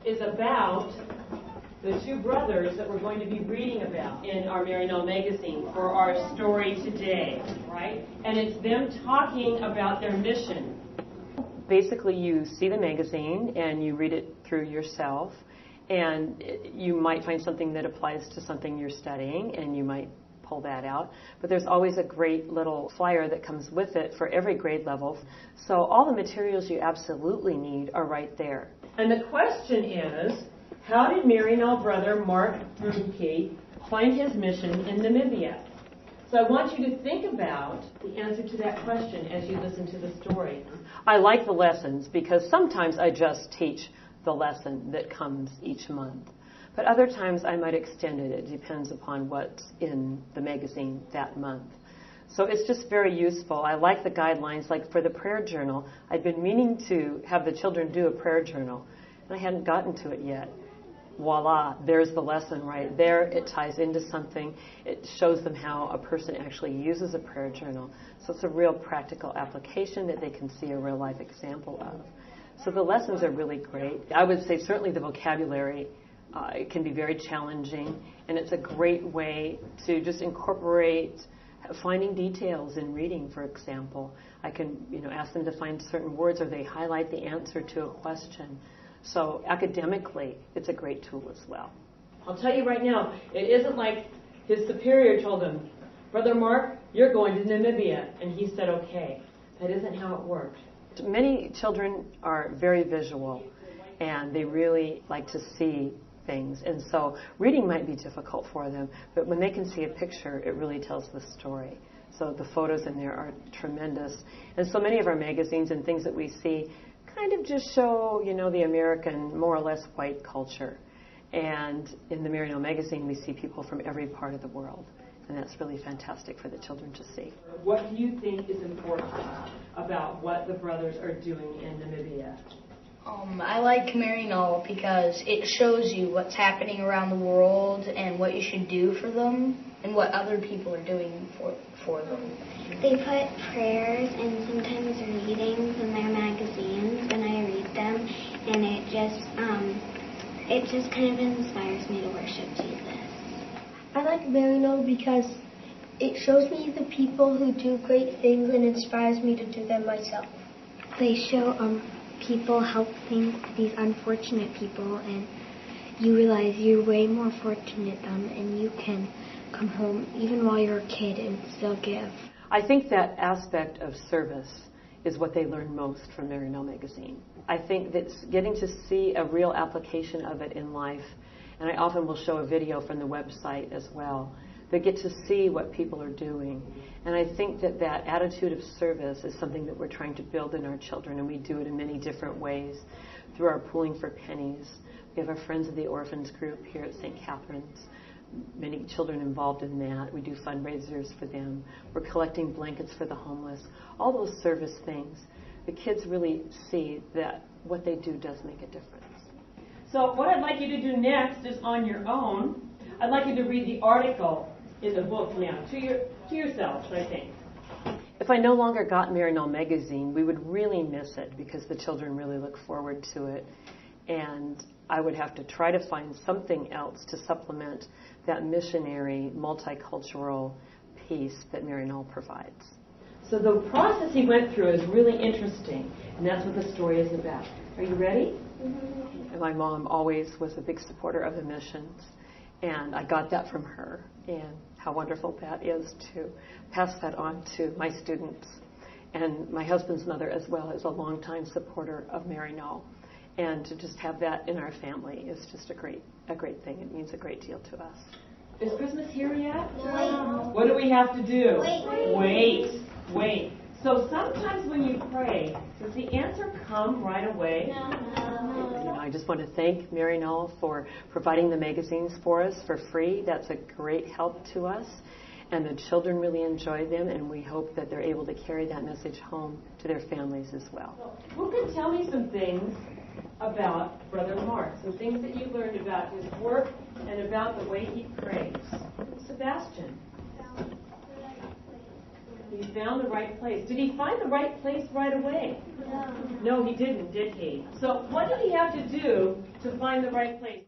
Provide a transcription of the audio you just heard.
is about the two brothers that we're going to be reading about in our Maryknoll Magazine for our story today, right? And it's them talking about their mission. Basically, you see the magazine and you read it through yourself, and you might find something that applies to something you're studying, and you might pull that out. But there's always a great little flyer that comes with it for every grade level. So all the materials you absolutely need are right there. And the question is, how did Maryknoll brother Mark Rumpke find his mission in Namibia? So I want you to think about the answer to that question as you listen to the story. I like the lessons because sometimes I just teach the lesson that comes each month. But other times I might extend it. It depends upon what's in the magazine that month. So it's just very useful. I like the guidelines. Like for the prayer journal, I'd been meaning to have the children do a prayer journal, and I hadn't gotten to it yet. Voila, there's the lesson right there. It ties into something. It shows them how a person actually uses a prayer journal. So it's a real practical application that they can see a real life example of. So the lessons are really great. I would say certainly the vocabulary it can be very challenging, and it's a great way to just incorporate finding details in reading, for example. I can ask them to find certain words, or they highlight the answer to a question. So academically, it's a great tool as well. I'll tell you right now, it isn't like his superior told him, Brother Mark, you're going to Namibia, and he said, okay. That isn't how it worked. Many children are very visual, and they really like to see things. And so reading might be difficult for them, but when they can see a picture, it really tells the story. So the photos in there are tremendous. And so many of our magazines and things that we see kind of just show, the American, more or less white culture. And in the Maryknoll Magazine, we see people from every part of the world. And that's really fantastic for the children to see. What do you think is important about what the brothers are doing in Namibia? I like Maryknoll because it shows you what's happening around the world and what you should do for them and what other people are doing for them. They put prayers and sometimes readings in their magazines, and I read them, and it just kind of inspires me to worship Jesus. I like Maryknoll because it shows me the people who do great things and inspires me to do them myself. They show people helping these unfortunate people, and you realize you're way more fortunate than them, and you can come home even while you're a kid and still give. I think that aspect of service is what they learn most from Maryknoll Magazine. I think that getting to see a real application of it in life, and I often will show a video from the website as well. They get to see what people are doing. And I think that attitude of service is something that we're trying to build in our children, and we do it in many different ways through our Pooling for Pennies. We have our Friends of the Orphans group here at St. Catherine's. Many children involved in that. We do fundraisers for them. We're collecting blankets for the homeless. All those service things. The kids really see that what they do does make a difference. So what I'd like you to do next is on your own. I'd like you to read the article in the book now to yourselves, I think. If I no longer got Maryknoll Magazine, we would really miss it because the children really look forward to it. And I would have to try to find something else to supplement that missionary, multicultural piece that Maryknoll provides. So the process he went through is really interesting, and that's what the story is about. Are you ready? Mm-hmm. My mom always was a big supporter of the missions, and I got that from her, and how wonderful that is to pass that on to my students. And my husband's mother as well is a longtime supporter of Maryknoll. And to just have that in our family is just a great thing. It means a great deal to us. Is Christmas here yet? No. What do we have to do? Wait. So sometimes when you pray, does the answer come right away? No. I just want to thank Maryknoll for providing the magazines for us for free. That's a great help to us. And the children really enjoy them, and we hope that they're able to carry that message home to their families as well. Who can tell me some things about Brother Mark, some things that you learned about his work and about the way he prays? Sebastian. He found the right place. Did he find the right place right away? No, he didn't, did he? So what did he have to do to find the right place?